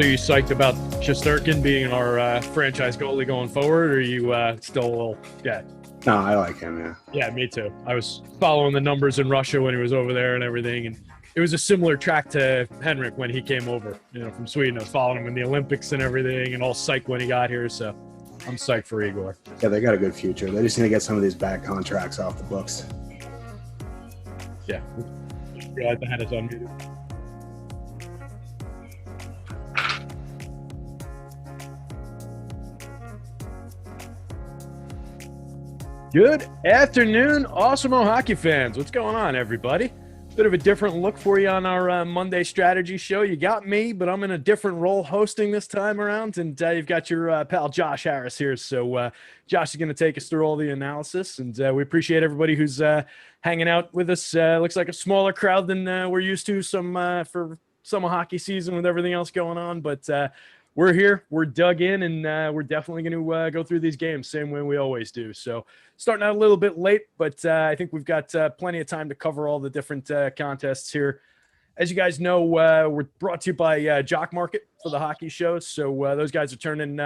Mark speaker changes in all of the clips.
Speaker 1: you psyched about Shesterkin being our franchise goalie going forward, or are you still a little, yeah?
Speaker 2: No, I like him, yeah.
Speaker 1: Yeah, me too. I was following the numbers in Russia when he was over there and everything, and it was a similar track to Henrik when he came over, from Sweden. I was following him in the Olympics and everything, and all psyched when he got here, so I'm psyched for Igor.
Speaker 2: Yeah, they got a good future. They just need to get some of these bad contracts off the books.
Speaker 1: Yeah. Realized I had his unmuted. Good afternoon, Awesemo hockey fans. What's going on, everybody? Bit of a different look for you on our Monday strategy show. You got me, but I'm in a different role hosting this time around, and you've got your pal Josh Harris here. So Josh is going to take us through all the analysis, and we appreciate everybody who's hanging out with us. Looks like a smaller crowd than we're used to for summer hockey season with everything else going on, but we're here, we're dug in, and we're definitely going to go through these games same way we always do. So starting out a little bit late, but I think we've got plenty of time to cover all the different contests here. As you guys know, we're brought to you by JockMKT for the hockey shows. So those guys are turning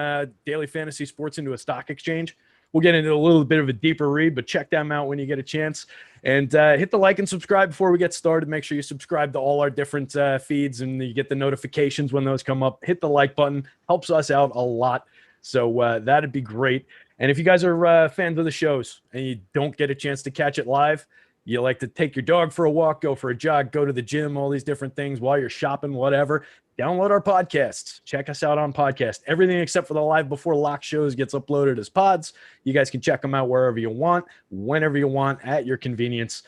Speaker 1: daily fantasy sports into a stock exchange. We'll get into a little bit of a deeper read, but check them out when you get a chance. And hit the like and subscribe before we get started. Make sure you subscribe to all our different feeds and you get the notifications when those come up. Hit the like button. Helps us out a lot. So that'd be great. And if you guys are fans of the shows and you don't get a chance to catch it live, you like to take your dog for a walk, go for a jog, go to the gym, all these different things while you're shopping, whatever, download our podcasts. Check us out on podcast. Everything except for the live before lock shows gets uploaded as pods. You guys can check them out wherever you want, whenever you want, at your convenience.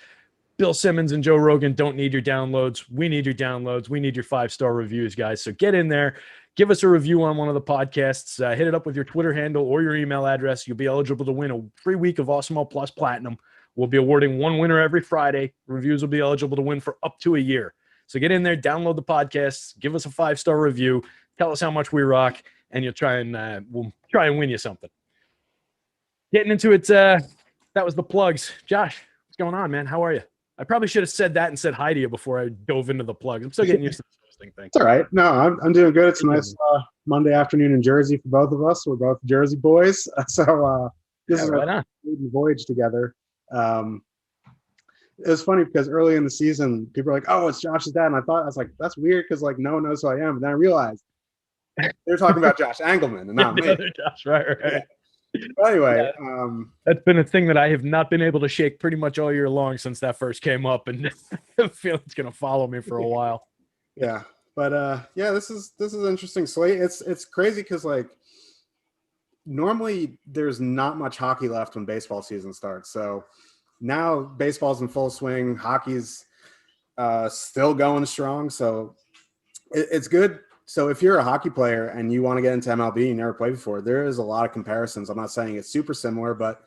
Speaker 1: Bill Simmons and Joe Rogan don't need your downloads. We need your downloads. We need your 5-star reviews, guys. So get in there. Give us a review on one of the podcasts. Hit it up with your Twitter handle or your email address. You'll be eligible to win a free week of Awesemo Plus Platinum. We'll be awarding one winner every Friday. Reviews will be eligible to win for up to a year. So get in there, download the podcasts, give us a 5-star review, tell us how much we rock, and we'll try and win you something. Getting into it, that was the plugs. Josh, what's going on, man? How are you? I probably should have said that and said hi to you before I dove into the plugs. I'm still getting used to this hosting thing.
Speaker 2: It's all right. No, I'm doing good. It's a nice Monday afternoon in Jersey for both of us. We're both Jersey boys. So this is our maiden voyage together. It was funny because early in the season, people were like, "Oh, it's Josh's dad," and I was like, "That's weird," because like no one knows who I am. And then I realized they're talking about Josh Engelman and not me.
Speaker 1: Josh, right.
Speaker 2: Yeah. But anyway,
Speaker 1: that's been a thing that I have not been able to shake pretty much all year long since that first came up, and I feel it's going to follow me for a while.
Speaker 2: Yeah, but yeah, this is an interesting slate. It's crazy because like normally there's not much hockey left when baseball season starts, so. Now baseball's in full swing. Hockey's still going strong. So it's good. So if you're a hockey player and you want to get into MLB, you never played before, there is a lot of comparisons. I'm not saying it's super similar, but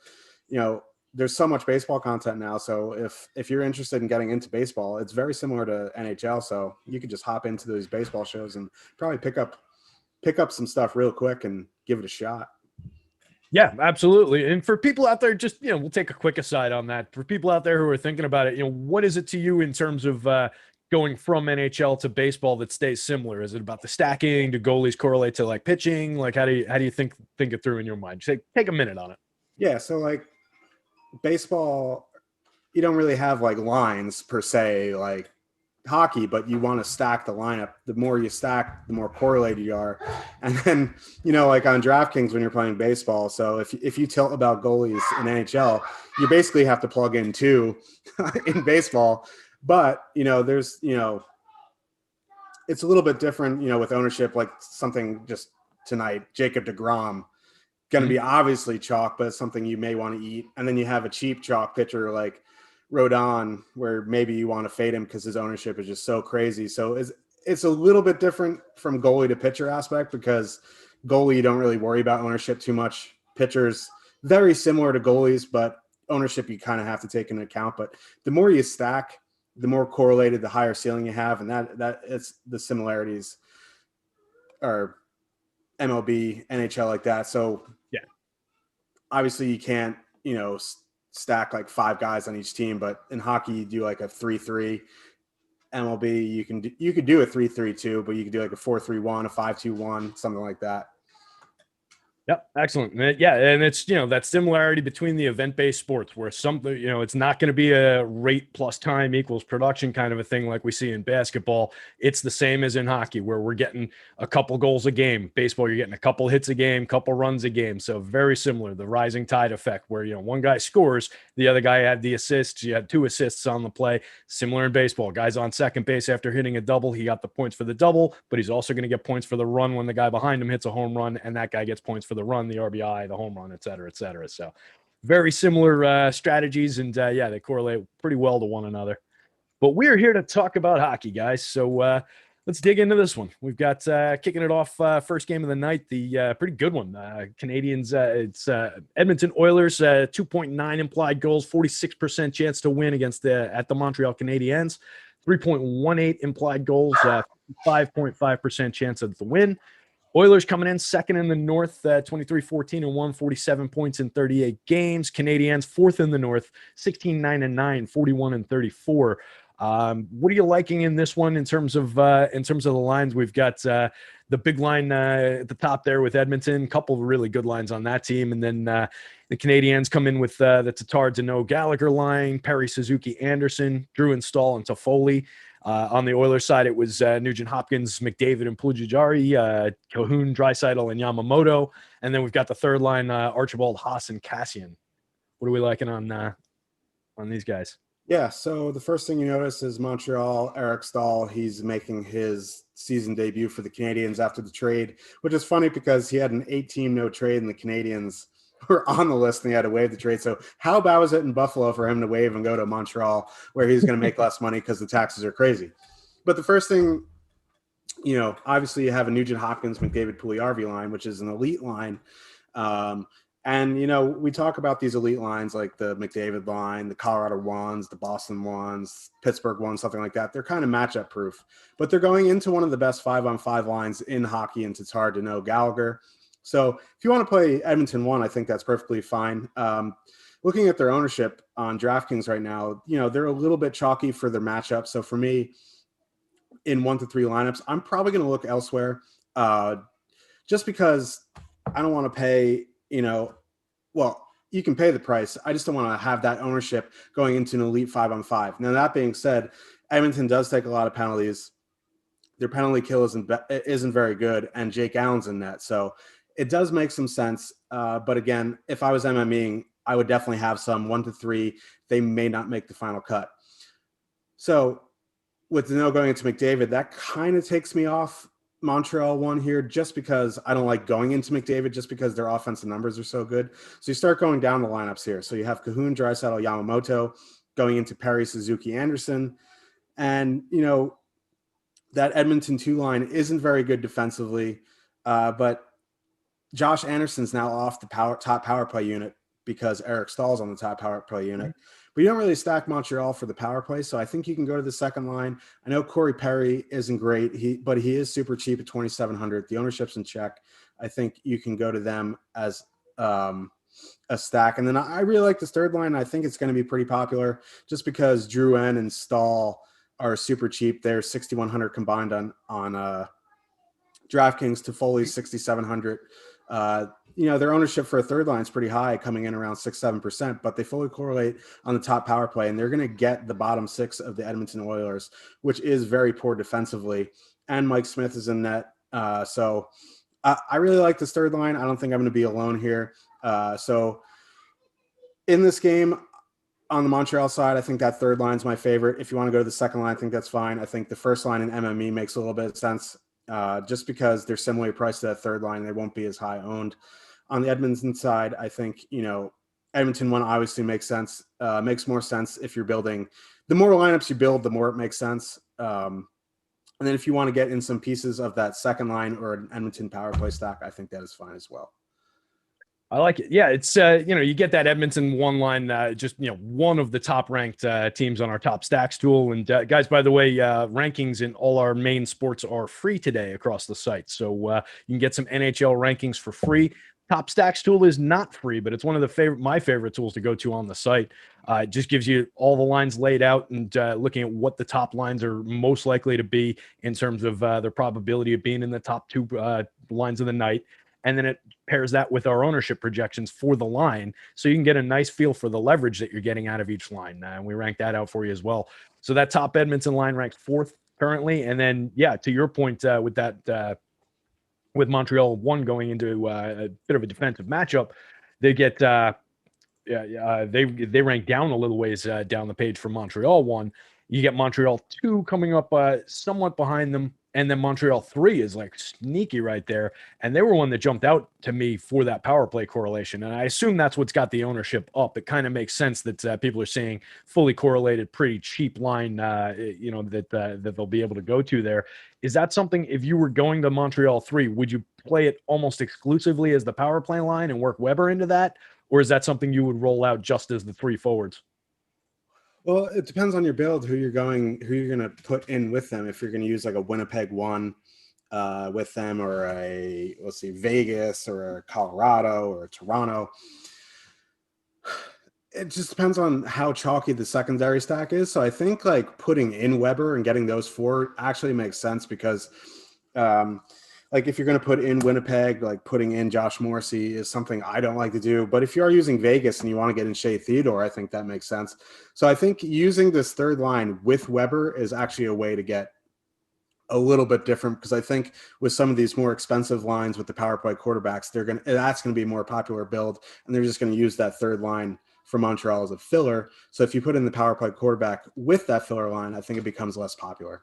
Speaker 2: there's so much baseball content now. So if you're interested in getting into baseball, it's very similar to NHL. So you could just hop into those baseball shows and probably pick up some stuff real quick and give it a shot.
Speaker 1: Yeah, absolutely. And for people out there, just, we'll take a quick aside on that. For people out there who are thinking about it, what is it to you in terms of going from NHL to baseball that stays similar? Is it about the stacking? Do goalies correlate to like pitching? Like, how do you think it through in your mind? Just take a minute on it.
Speaker 2: Yeah. So like baseball, you don't really have like lines per se, like hockey, but you want to stack the lineup. The more you stack, the more correlated you are. And then, like on DraftKings when you're playing baseball. So if you tilt about goalies in NHL, you basically have to plug in 2 in baseball. But, there's, it's a little bit different, with ownership, like something just tonight, Jacob deGrom, going to be obviously chalk, but it's something you may want to eat. And then you have a cheap chalk pitcher like Rodon, where maybe you want to fade him because his ownership is just so crazy. So it's a little bit different from goalie to pitcher aspect, because goalie, you don't really worry about ownership too much. Pitchers, very similar to goalies, but ownership you kind of have to take into account. But the more you stack, the more correlated, the higher ceiling you have. And that it's the similarities are MLB, NHL like that. So
Speaker 1: yeah,
Speaker 2: obviously you can't, stack like 5 guys on each team, but in hockey you do like a 3-3, MLB, you could do a 3-3-2, but you could do like a 4-3-1, a 5-2-1, something like that.
Speaker 1: Yep, excellent. Yeah, and it's, that similarity between the event-based sports where something, it's not going to be a rate plus time equals production kind of a thing like we see in basketball. It's the same as in hockey where we're getting a couple goals a game. Baseball, you're getting a couple hits a game, couple runs a game. So very similar, the rising tide effect where, one guy scores, the other guy had the assists. You had 2 assists on the play. Similar in baseball. Guys on second base after hitting a double, he got the points for the double, but he's also going to get points for the run when the guy behind him hits a home run, and that guy gets points for the run, the RBI, the home run, et cetera, et cetera. So very similar strategies, and they correlate pretty well to one another. But we're here to talk about hockey, guys. So let's dig into this one. We've got kicking it off first game of the night, the pretty good one. Canadians, it's Edmonton Oilers, 2.9 implied goals, 46% chance to win against at the Montreal Canadiens. 3.18 implied goals, 5.5% chance of the win. Oilers coming in second in the North, 23-14-1, 147 points in 38 games. Canadiens fourth in the North, 16-9-9, 41-34. What are you liking in this one in terms of the lines? We've got the big line at the top there with Edmonton, a couple of really good lines on that team, and then the Canadiens come in with the Tatar, Danault, Gallagher line, Perry, Suzuki, Anderson, Drew and Stahl, and Toffoli. On the Oilers side, it was Nugent Hopkins, McDavid, and Puljujarvi, Cahoon, Draisaitl, and Yamamoto. And then we've got the third line, Archibald, Haas, and Cassian. What are we liking on these guys?
Speaker 2: Yeah, so the first thing you notice is Montreal, Eric Stahl. He's making his season debut for the Canadiens after the trade, which is funny because he had an 8-team no trade, and the Canadiens were on the list and he had to waive the trade. So how bad was it in Buffalo for him to waive and go to Montreal where he's going to make less money because the taxes are crazy? But the first thing, obviously you have a Nugent Hopkins, McDavid, Puljujarvi line, which is an elite line. And, we talk about these elite lines like the McDavid line, the Colorado ones, the Boston ones, Pittsburgh ones, something like that. They're kind of matchup proof, but they're going into one of the best 5-on-5 lines in hockey, and Tatar, Danault, Gallagher. So if you want to play Edmonton 1, I think that's perfectly fine. Looking at their ownership on DraftKings right now, they're a little bit chalky for their matchup. So for me, in 1 to 3 lineups, I'm probably going to look elsewhere just because I don't want to pay, well, you can pay the price. I just don't want to have that ownership going into an elite 5-on-5. Now, that being said, Edmonton does take a lot of penalties. Their penalty kill isn't very good, and Jake Allen's in net. So it does make some sense. But again, if I was MMEing, I would definitely have some 1 to 3. They may not make the final cut. So with Danault going into McDavid, that kind of takes me off Montreal 1 here, just because I don't like going into McDavid, just because their offensive numbers are so good. So you start going down the lineups here. So you have Cahoon, Draisaitl, Yamamoto going into Perry, Suzuki, Anderson. And, that Edmonton 2 line isn't very good defensively, but Josh Anderson's now off the top power play unit because Eric Stahl's on the top power play unit. Mm-hmm. But you don't really stack Montreal for the power play, so I think you can go to the second line. I know Corey Perry isn't great, but he is super cheap at $2,700. The ownership's in check. I think you can go to them as a stack. And then I really like this third line. I think it's going to be pretty popular just because Drouin and Stahl are super cheap. They're $6,100 combined on DraftKings. Toffoli's $6,700. Their ownership for a third line is pretty high, coming in around 6-7%, but they fully correlate on the top power play, and they're going to get the bottom 6 of the Edmonton Oilers, which is very poor defensively. And Mike Smith is in net. So I really like this third line. I don't think I'm going to be alone here. So in this game, on the Montreal side, I think that third line is my favorite. If you want to go to the second line, I think that's fine. I think the first line in MME makes a little bit of sense just because they're similarly priced to that third line. They won't be as high owned. On the Edmonton side, I think, Edmonton 1 obviously makes sense. Makes more sense if you're building. The more lineups you build, the more it makes sense. And then if you want to get in some pieces of that second line or an Edmonton power play stack, I think that is fine as well.
Speaker 1: I like it. Yeah, it's, you get that Edmonton 1 line, one of the top ranked teams on our top stacks tool. And guys, by the way, rankings in all our main sports are free today across the site. So you can get some NHL rankings for free. Top Stacks tool is not free, but it's one of my favorite tools to go to on the site. It just gives you all the lines laid out and looking at what the top lines are most likely to be in terms of their probability of being in the top two lines of the night. And then it pairs that with our ownership projections for the line. So you can get a nice feel for the leverage that you're getting out of each line. And we rank that out for you as well. So that top Edmonton line ranks 4th currently. And then, yeah, to your point with that, with Montreal 1 going into a bit of a defensive matchup, they get they rank down a little ways down the page from Montreal 1. You get Montreal 2 coming up somewhat behind them, and then Montreal 3 is like sneaky right there. And they were one that jumped out to me for that power play correlation. And I assume that's what's got the ownership up. It kind of makes sense that people are saying fully correlated, pretty cheap line, that they'll be able to go to there. Is that something, if you were going to Montreal 3, would you play it almost exclusively as the power play line and work Weber into that? Or is that something you would roll out just as the 3 forwards?
Speaker 2: Well, it depends on your build, who you're going to put in with them. If you're going to use like a Winnipeg 1 with them, or Vegas, or a Colorado, or a Toronto. It just depends on how chalky the secondary stack is. So I think like putting in Weber and getting those 4 actually makes sense, because like if you're going to put in Winnipeg, like putting in Josh Morrissey is something I don't like to do. But if you are using Vegas and you want to get in Shea Theodore, I think that makes sense. So I think using this third line with Weber is actually a way to get a little bit different, because I think with some of these more expensive lines with the power play quarterbacks, that's going to be a more popular build, and they're just going to use that third line for Montreal as a filler. So if you put in the power play quarterback with that filler line, I think it becomes less popular.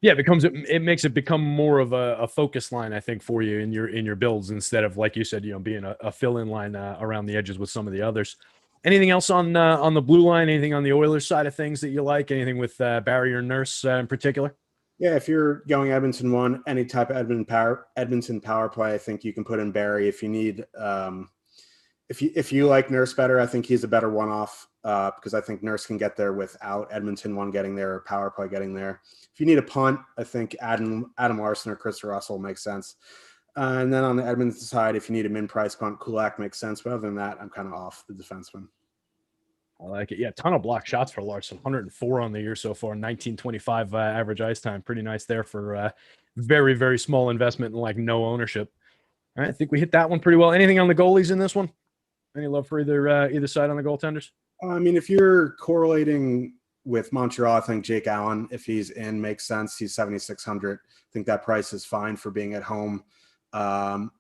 Speaker 1: Yeah, it makes it become more of a focus line, I think, for you in your builds, instead of, like you said, being a fill-in line around the edges with some of the others. Anything else on the blue line? Anything on the Oilers side of things that you like? Anything with Barry or Nurse in particular?
Speaker 2: Yeah, if you're going Edmonton 1, any type of Edmonton power play, I think you can put in Barry. If you need, if you like Nurse better, I think he's a better one-off, because I think Nurse can get there without Edmonton 1 getting there or power play getting there. If you need a punt, I think Adam Larson or Chris Russell makes sense. And then on the Edmonton side, if you need a min-price punt, Kulak makes sense. But other than that, I'm kind of off the defenseman.
Speaker 1: I like it. Yeah, ton of block shots for Larson. 104 on the year so far. 19.25 average ice time. Pretty nice there for very, very small investment and like no ownership. All right, I think we hit that one pretty well. Anything on the goalies in this one? Any love for either side on the goaltenders?
Speaker 2: I mean, if you're correlating with Montreal, I think Jake Allen, if he's in, makes sense. He's 7,600. I think that price is fine for being at home.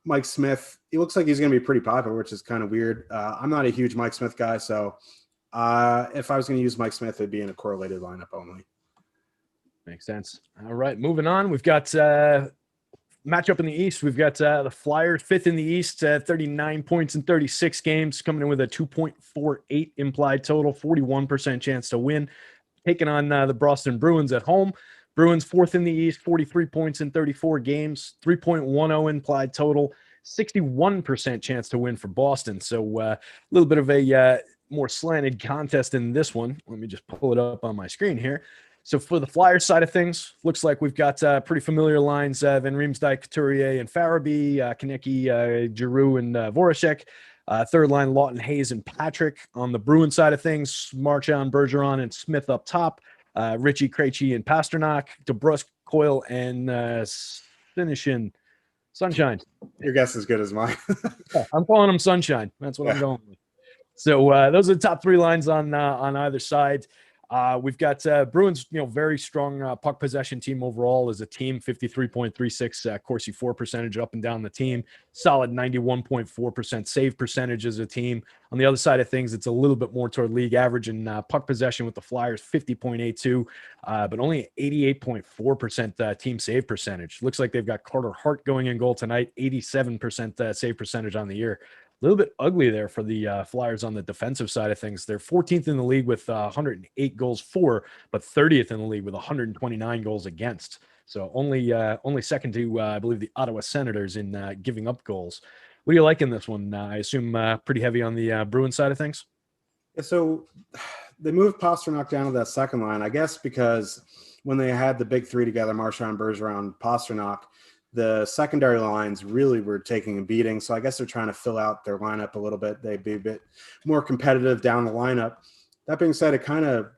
Speaker 2: Mike Smith, he looks like he's going to be pretty popular, which is kind of weird. I'm not a huge Mike Smith guy, so if I was going to use Mike Smith, it'd be in a correlated lineup only.
Speaker 1: Makes sense. All right, moving on. We've got matchup in the East. We've got the Flyers 5th in the East, 39 points in 36 games, coming in with a 2.48 implied total, 41% chance to win, taking on the Boston Bruins at home. Bruins 4th in the East, 43 points in 34 games, 3.10 implied total, 61% chance to win for Boston. So a little bit of a more slanted contest in this one. Let me just pull it up on my screen here. So for the Flyers side of things, looks like we've got pretty familiar lines: Van Riemsdyk, Couturier, and Farabee, Konecny, Giroux, and Voracek. Third line, Lawton, Hayes, and Patrick. On the Bruin side of things, Marchand, Bergeron, and Smith up top. Ritchie, Krejci, and Pasternak. DeBrusk, Coyle, and Sinishin. Sunshine.
Speaker 2: Your guess is as good as mine.
Speaker 1: I'm calling them Sunshine. That's what I'm going with. So those are the top 3 lines on either side. We've got Bruins, very strong puck possession team overall as a team, 53.36 Corsi for percentage up and down the team, solid 91.4% save percentage as a team. On the other side of things, it's a little bit more toward league average in puck possession with the Flyers, 50.82, but only 88.4% team save percentage. Looks like they've got Carter Hart going in goal tonight, 87% save percentage on the year. A little bit ugly there for the Flyers on the defensive side of things. They're 14th in the league with 108 goals for, but 30th in the league with 129 goals against. So only second to, I believe, the Ottawa Senators in giving up goals. What do you like in this one? I assume pretty heavy on the Bruin side of things?
Speaker 2: Yeah, so they moved Pasternak down to that second line, I guess, because when they had the big 3 together, Marchand, Bergeron, Pasternak, the secondary lines really were taking a beating. So I guess they're trying to fill out their lineup a little bit. They'd be a bit more competitive down the lineup. That being said, it kind of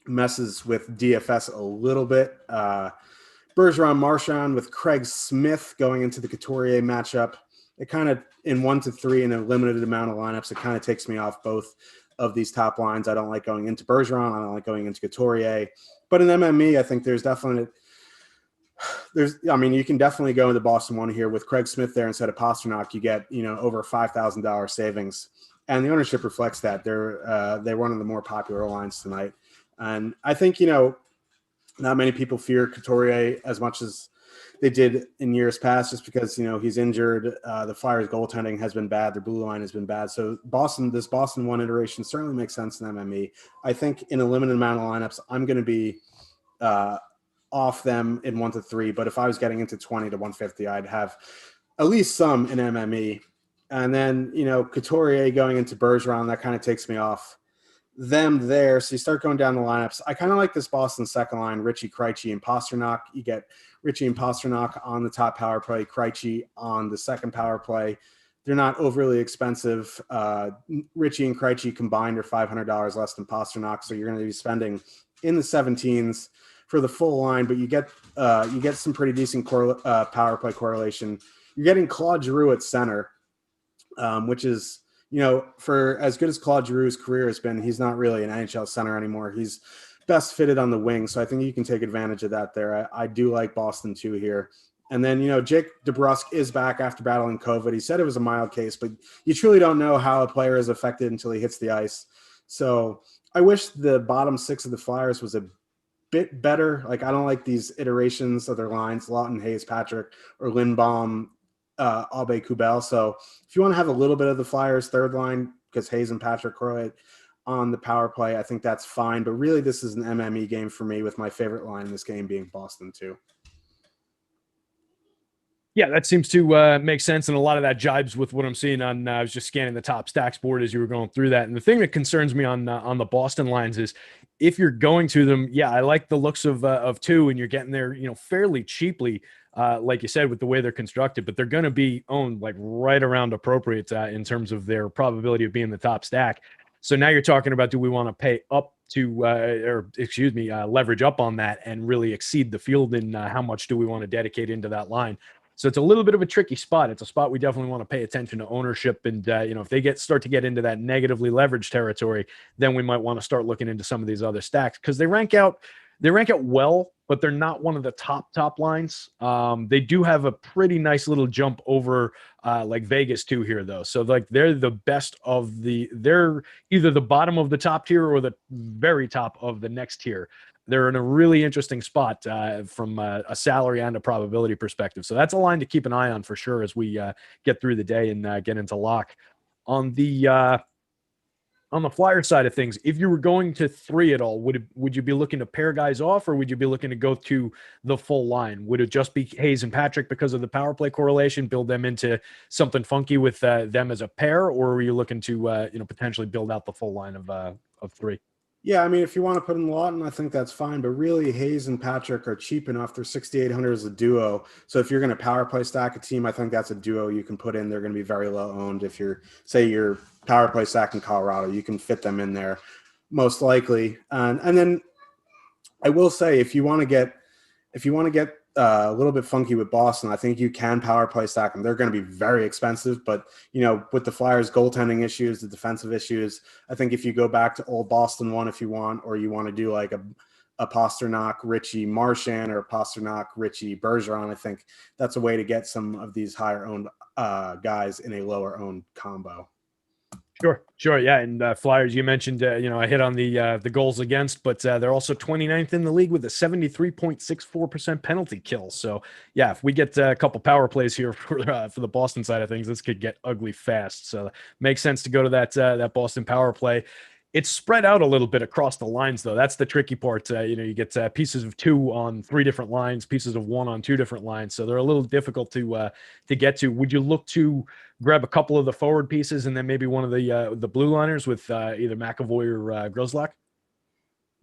Speaker 2: messes with DFS a little bit. Bergeron Marchand with Craig Smith going into the Couturier matchup. It kind of, in 1 to 3 in a limited amount of lineups, it kind of takes me off both of these top lines. I don't like going into Bergeron. I don't like going into Couturier. But in MME, I think you can definitely go into Boston one here with Craig Smith there instead of Pastrnak. You get, over $5,000 savings, and the ownership reflects that. They're one of the more popular lines tonight, and I think not many people fear Couturier as much as they did in years past, just because he's injured. The Flyers' goaltending has been bad. Their blue line has been bad. So this Boston one iteration certainly makes sense in MME. I think in a limited amount of lineups, I'm going to be off them in 1 to 3. But if I was getting into 20 to 150, I'd have at least some in MME. And then Couturier going into Bergeron, that kind of takes me off them there. So you start going down the lineups. I kind of like this Boston second line, Ritchie, Krejci, and Pastrnak. You get Ritchie and Pastrnak on the top power play, Krejci on the second power play. They're not overly expensive. Ritchie and Krejci combined are $500 less than Pastrnak, so you're going to be spending in the 17s for the full line, but you get some pretty decent power play correlation. You're getting Claude Giroux at center, which is, for as good as Claude Giroux's career has been, he's not really an NHL center anymore. He's best fitted on the wing, so I think you can take advantage of that there. I do like Boston too here. And then, Jake DeBrusk is back after battling COVID. He said it was a mild case, but you truly don't know how a player is affected until he hits the ice. So I wish the bottom 6 of the Flyers was a bit better. Like, I don't like these iterations of their lines, Lawton, Hayes, Patrick, or Lindbaum, Aube, Kubel. So if you want to have a little bit of the Flyers third line, because Hayes and Patrick correlate on the power play, I think that's fine. But really, this is an MME game for me, with my favorite line in this game being Boston too.
Speaker 1: Yeah, that seems to make sense, and a lot of that jibes with what I'm seeing on. I was just scanning the top stacks board as you were going through that, and the thing that concerns me on the Boston lines is if you're going to them. Yeah, I like the looks of 2, and you're getting there, fairly cheaply, like you said, with the way they're constructed. But they're going to be owned like right around appropriate in terms of their probability of being the top stack. So now you're talking about, do we want to pay up to, leverage up on that and really exceed the field, and how much do we want to dedicate into that line? So it's a little bit of a tricky spot. It's a spot we definitely want to pay attention to ownership. And, if they start to get into that negatively leveraged territory, then we might want to start looking into some of these other stacks, because they rank out well, but they're not one of the top lines. They do have a pretty nice little jump over like Vegas too here, though. So like they're the best of they're either the bottom of the top tier or the very top of the next tier. They're in a really interesting spot from a salary and a probability perspective. So that's a line to keep an eye on for sure as we get through the day and get into lock. On the Flyer side of things, if you were going to 3 at all, would you be looking to pair guys off, or would you be looking to go to the full line? Would it just be Hayes and Patrick because of the power play correlation, build them into something funky with them as a pair, or were you looking to potentially build out the full line of 3?
Speaker 2: Yeah, I mean, if you want to put in Lawton, I think that's fine. But really, Hayes and Patrick are cheap enough. They're $6,800 as a duo. So if you're going to power play stack a team, I think that's a duo you can put in. They're going to be very low owned. If you're power play stack in Colorado, you can fit them in there most likely. And then I will say, if you want to get a little bit funky with Boston, I think you can power play stack them. They're going to be very expensive, but with the Flyers goaltending issues, the defensive issues, I think if you go back to old Boston one, if you want, or you want to do like a Pastrnak, Ritchie, Marchand, or Pastrnak, Ritchie, Bergeron, I think that's a way to get some of these higher owned guys in a lower owned combo.
Speaker 1: Sure. Yeah. And Flyers, you mentioned, I hit on the goals against, but they're also 29th in the league with a 73.64% penalty kill. So yeah, if we get a couple power plays here for the Boston side of things, this could get ugly fast. So makes sense to go to that Boston power play. It's spread out a little bit across the lines, though. That's the tricky part. You get pieces of 2 on 3 different lines, pieces of 1 on 2 different lines. So they're a little difficult to get to. Would you look to grab a couple of the forward pieces and then maybe one of the blue liners with either McAvoy or Grzelcyk?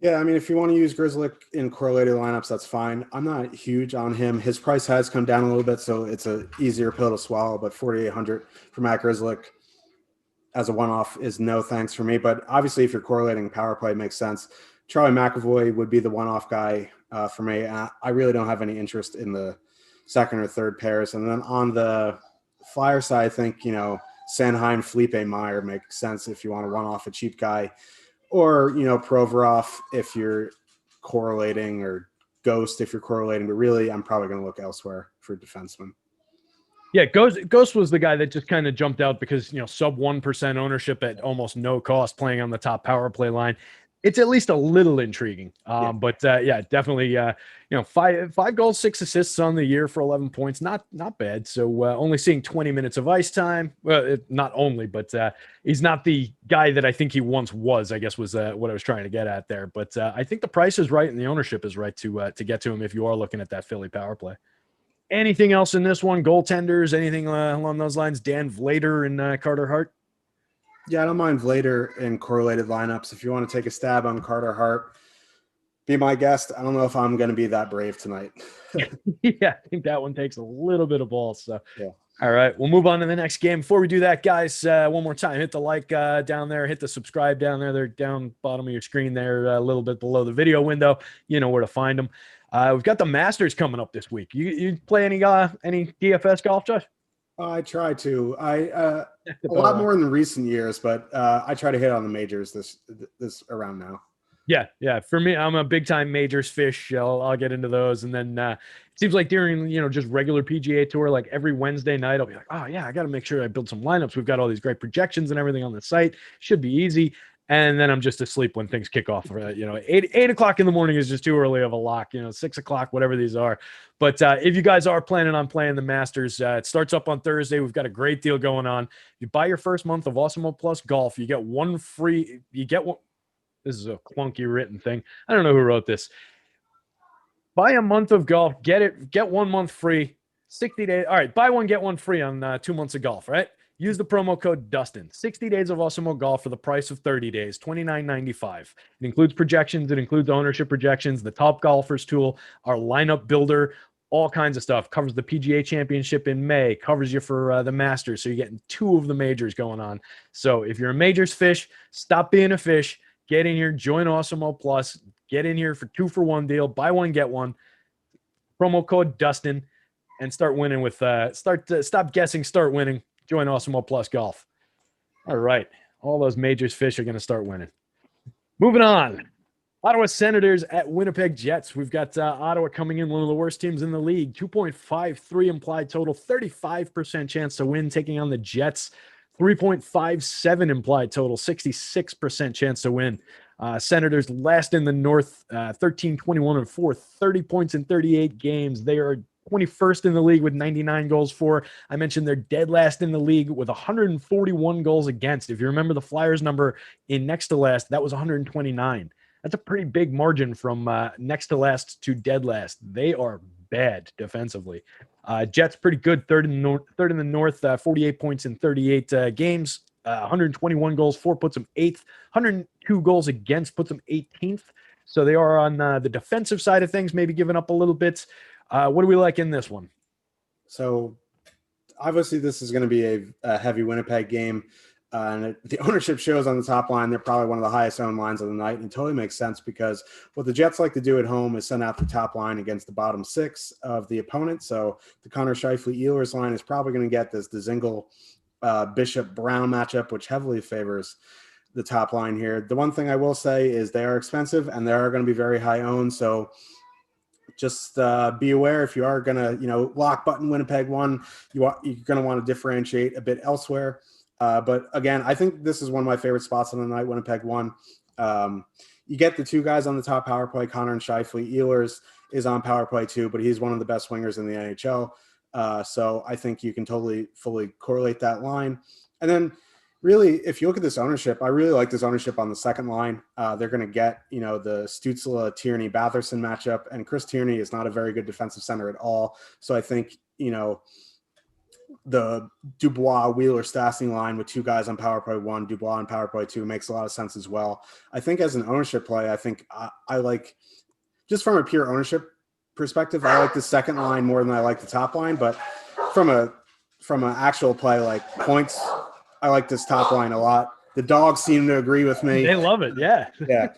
Speaker 2: Yeah, I mean, if you want to use Grizzly in correlated lineups, that's fine. I'm not huge on him. His price has come down a little bit, so it's a easier pill to swallow. But 4,800 for Matt Grizzly as a one-off is no thanks for me. But obviously, if you're correlating power play, it makes sense. Charlie McAvoy would be the one-off guy for me. I really don't have any interest in the second or third pairs. And then on the Flyer side, I think, Sanheim, Felipe Meyer makes sense if you want to one-off a cheap guy. Or, Provorov if you're correlating, or Ghost if you're correlating. But really, I'm probably going to look elsewhere for defensemen.
Speaker 1: Yeah, Ghost was the guy that just kind of jumped out because, sub 1% ownership at almost no cost playing on the top power play line. It's at least a little intriguing. But definitely, 5 goals, 6 assists on the year for 11 points. Not bad. So only seeing 20 minutes of ice time. Well, not only, but he's not the guy that I think he once was, I guess was what I was trying to get at there. But I think the price is right and the ownership is right to get to him if you are looking at that Philly power play. Anything else in this one? Goaltenders, anything along those lines? Dan Vlader and Carter Hart?
Speaker 2: Yeah, I don't mind Vlader in correlated lineups. If you want to take a stab on Carter Hart, be my guest. I don't know if I'm going to be that brave tonight.
Speaker 1: Yeah, I think that one takes a little bit of balls. So,
Speaker 2: yeah.
Speaker 1: All right, we'll move on to the next game. Before we do that, guys, one more time, hit the like down there, hit the subscribe down there. They're down bottom of your screen there, a little bit below the video window. You know where to find them. We've got the Masters coming up this week. You play any DFS golf, Josh?
Speaker 2: I try to. A lot more in the recent years, but I try to hit on the majors this around now.
Speaker 1: Yeah. For me, I'm a big time majors fish. I'll get into those, and then it seems like during just regular PGA Tour, like every Wednesday night, I'll be like, oh yeah, I got to make sure I build some lineups. We've got all these great projections and everything on the site. Should be easy. And then I'm just asleep when things kick off. 8 o'clock in the morning is just too early of a lock. 6 o'clock, whatever these are. But if you guys are planning on playing the Masters, it starts up on Thursday. We've got a great deal going on. You buy your first month of Awesemo Plus Golf, you get one free. You get one. This is a clunky written thing. I don't know who wrote this. Buy a month of golf. Get 1 month free. 60 days. All right, buy one, get one free on 2 months of golf. Right. Use the promo code Dustin. 60 days of Awesemo Golf for the price of 30 days, $29.95. It includes projections. It includes ownership projections, the Top Golfers tool, our lineup builder, all kinds of stuff. Covers the PGA Championship in May. Covers you for the Masters. So you're getting 2 of the majors going on. So if you're a majors fish, stop being a fish. Get in here. Join Awesemo Plus. Get in here for 2-for-1 deal. Buy one, get one. Promo code Dustin. And start winning with stop guessing, start winning. Join Awesemo Plus Golf. All right. All those majors fish are going to start winning. Moving on. Ottawa Senators at Winnipeg Jets. We've got Ottawa coming in, one of the worst teams in the league. 2.53 implied total, 35% chance to win, taking on the Jets. 3.57 implied total, 66% chance to win. Senators last in the North, 13-21-4, 30 points in 38 games. They are 21st in the league with 99 goals for. I mentioned they're dead last in the league with 141 goals against. If you remember the Flyers number in next to last, that was 129. That's a pretty big margin from next to last to dead last. They are bad defensively. Jets pretty good, third in the North, 48 points in 38 games. 121 goals for puts them 8th. 102 goals against puts them 18th. So they are on the defensive side of things, maybe giving up a little bit. What do we like in this one?
Speaker 2: So obviously this is going to be a heavy Winnipeg game. And the ownership shows on the top line. They're probably one of the highest owned lines of the night. And it totally makes sense because what the Jets like to do at home is send out the top line against the bottom 6 of the opponent. So the Connor Scheifele Ehlers line is probably going to get this Dzingel Bishop Brown matchup, which heavily favors the top line here. The one thing I will say is they are expensive and they are going to be very high owned. So just be aware if you are going to, lock button Winnipeg 1, you're going to want to differentiate a bit elsewhere. But again, I think this is one of my favorite spots on the night, Winnipeg 1. You get the 2 guys on the top power play, Connor and Scheifele. Ehlers is on power play too, but he's one of the best wingers in the NHL. So I think you can totally fully correlate that line. And then really, if you look at this ownership, I really like this ownership on the second line. They're going to get, the Stützle, Tierney, Batherson matchup. And Chris Tierney is not a very good defensive center at all. So I think, the Dubois Wheeler Stastny line with 2 guys on power play 1, Dubois on power play 2 makes a lot of sense as well. I think as an ownership play, I think I like, just from a pure ownership perspective, I like the second line more than I like the top line. But from an actual play like points, I like this top line a lot. The dogs seem to agree with me.
Speaker 1: They love it. Yeah.
Speaker 2: Yeah.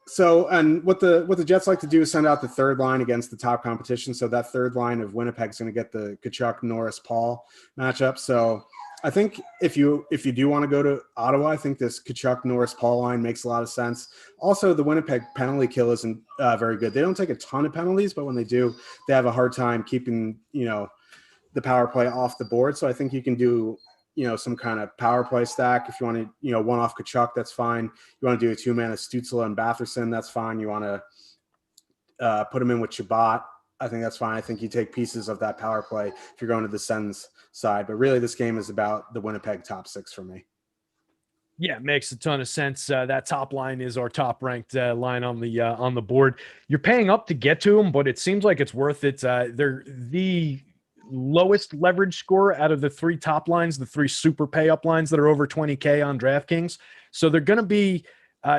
Speaker 2: So, and what the Jets like to do is send out the third line against the top competition. So that third line of Winnipeg is going to get the Tkachuk, Norris, Paul matchup. So I think if you do want to go to Ottawa, I think this Tkachuk, Norris, Paul line makes a lot of sense. Also, the Winnipeg penalty kill isn't very good. They don't take a ton of penalties, but when they do, they have a hard time keeping, the power play off the board. So I think you can do, some kind of power play stack. If you want to, one off Tkachuk, that's fine. You want to do a 2-man of Stützle and Batherson, that's fine. You want to put them in with Chabot, I think that's fine. I think you take pieces of that power play if you're going to the Sens side. But really, this game is about the Winnipeg top 6 for me.
Speaker 1: Yeah, it makes a ton of sense. That top line is our top-ranked line on the board. You're paying up to get to them, but it seems like it's worth it. They're the lowest leverage score out of the 3 top lines, the 3 super pay-up lines that are over 20K on DraftKings. So they're going to be,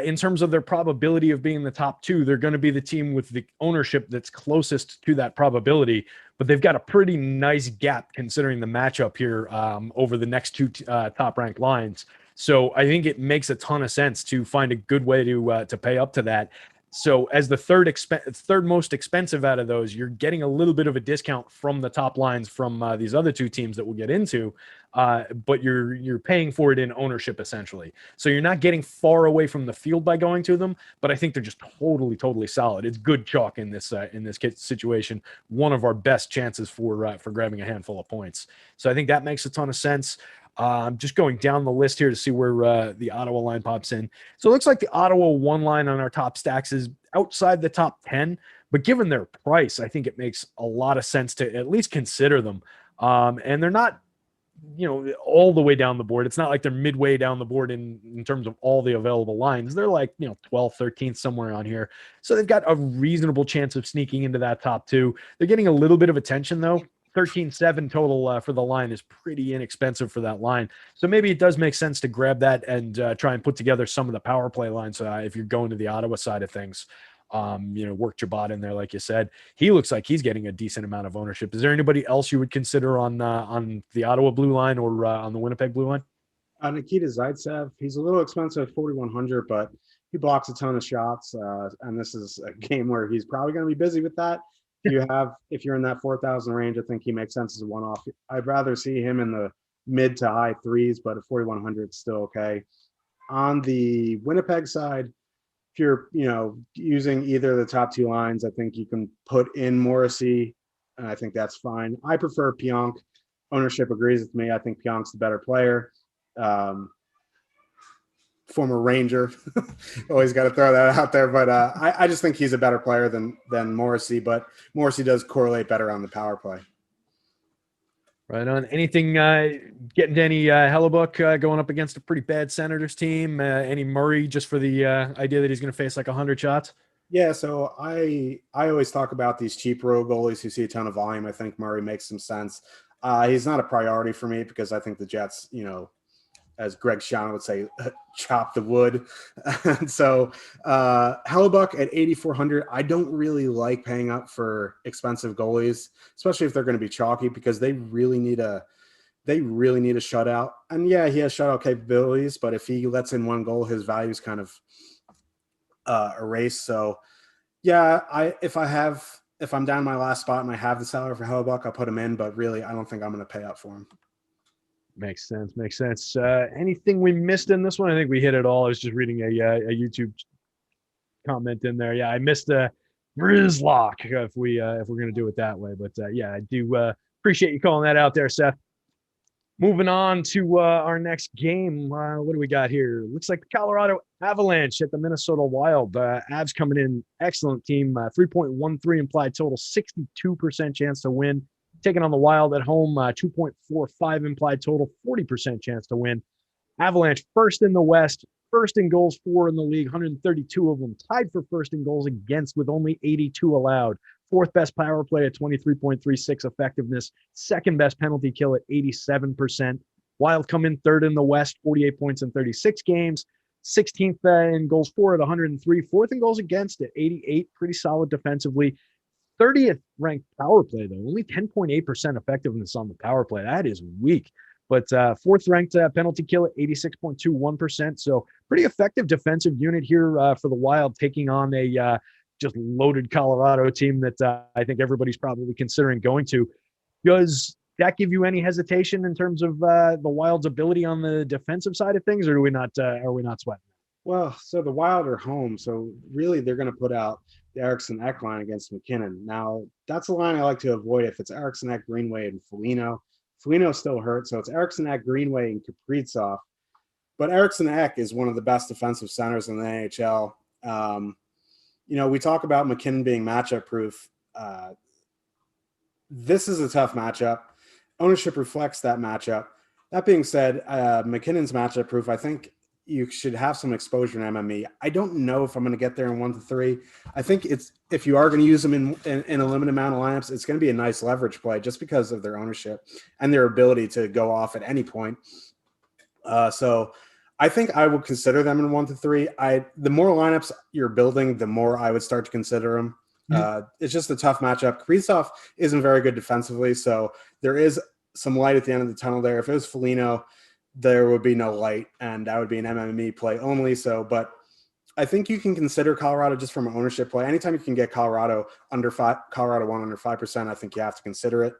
Speaker 1: in terms of their probability of being the top 2, they're going to be the team with the ownership that's closest to that probability. But they've got a pretty nice gap considering the matchup here over the next 2 top-ranked lines. So I think it makes a ton of sense to find a good way to pay up to that. So as the third most expensive out of those, you're getting a little bit of a discount from the top lines from these other 2 teams that we'll get into, but you're paying for it in ownership essentially. So you're not getting far away from the field by going to them, but I think they're just totally solid. It's good chalk in this situation. One of our best chances for grabbing a handful of points. So I think that makes a ton of sense. Just going down the list here to see where the Ottawa line pops in. So it looks like the Ottawa 1 line on our top stacks is outside the top 10, but given their price, I think it makes a lot of sense to at least consider them. And they're not, all the way down the board. It's not like they're midway down the board in terms of all the available lines. They're like, 12th, 13th, somewhere on here. So they've got a reasonable chance of sneaking into that top 2. They're getting a little bit of attention though. 13.7 total for the line is pretty inexpensive for that line. So maybe it does make sense to grab that and try and put together some of the power play lines if you're going to the Ottawa side of things. Work Chabot in there, like you said. He looks like he's getting a decent amount of ownership. Is there anybody else you would consider on the Ottawa blue line or on the Winnipeg blue line?
Speaker 2: Nikita Zaitsev, he's a little expensive at 4,100, but he blocks a ton of shots. And this is a game where he's probably going to be busy with that. If you're in that 4,000 range, I think he makes sense as a one-off. I'd rather see him in the mid to high 3s, but at 4,100 it's still okay. On the Winnipeg side, if you're using either of the top 2 lines, I think you can put in Morrissey, and I think that's fine. I prefer Pionk. Ownership agrees with me. I think Pionk's the better player. Former Ranger, always got to throw that out there, but I just think he's a better player than Morrissey, but Morrissey does correlate better on the power play.
Speaker 1: Right on. Anything getting to any Hellebuck going up against a pretty bad Senators team? Any Murray just for the idea that he's going to face like 100 shots?
Speaker 2: Yeah, so I always talk about these cheap road goalies who see a ton of volume. I think Murray makes some sense. He's not a priority for me because I think the Jets, as Greg Schiano would say, chop the wood. And so Hellebuck at 8,400, I don't really like paying up for expensive goalies, especially if they're going to be chalky, because they really need a shutout. And yeah, he has shutout capabilities, but if he lets in 1 goal, his value is kind of erased. So yeah, if I'm down my last spot and I have the salary for Hellebuck, I'll put him in, but really I don't think I'm going to pay up for him.
Speaker 1: Makes sense. Anything we missed in this one? I think we hit it all. I was just reading a YouTube comment in there. Yeah, I missed a Grizzlock if we're going to do it that way. But yeah, I do appreciate you calling that out there, Seth. Moving on to our next game. What do we got here? Looks like the Colorado Avalanche at the Minnesota Wild. Avs coming in, excellent team. 3.13 implied total, 62% chance to win. Taking on the Wild at home, 2.45 implied total, 40% chance to win. Avalanche first in the West, first in goals for in the league, 132 of them, tied for first in goals against with only 82 allowed. Fourth best power play at 23.36 effectiveness. Second best penalty kill at 87%. Wild come in third in the West, 48 points in 36 games. 16th in goals for at 103. Fourth in goals against at 88. Pretty solid defensively. 30th ranked power play, though. Only 10.8% effectiveness on the power play. That is weak. But fourth ranked penalty kill at 86.21%. So pretty effective defensive unit here for the Wild, taking on a just loaded Colorado team that I think everybody's probably considering going to. Does that give you any hesitation in terms of the Wild's ability on the defensive side of things, or are we not sweating?
Speaker 2: Well, so the Wild are home, so really they're going to put out the Eriksson Ek line against McKinnon. Now, that's a line I like to avoid if it's Eriksson Ek, Greenway, and Foligno. Foligno's still hurt, so it's Eriksson Ek, Greenway, and Kaprizov. But Eriksson Ek is one of the best defensive centers in the NHL. We talk about McKinnon being matchup proof. This is a tough matchup. Ownership reflects that matchup. That being said, McKinnon's matchup proof, I think you should have some exposure in MME. I don't know if I'm going to get there in 1 to 3. I think it's, if you are going to use them in a limited amount of lineups, it's going to be a nice leverage play just because of their ownership and their ability to go off at any point. So I think I would consider them in 1 to 3. The more lineups you're building, the more I would start to consider them. It's just a tough matchup. Kaprizov isn't very good defensively, so there is some light at the end of the tunnel there. If it was Foligno, there would be no light, and that would be an MME play only. So, but I think you can consider Colorado just from an ownership play. Anytime you can get Colorado under 5%, I think you have to consider it.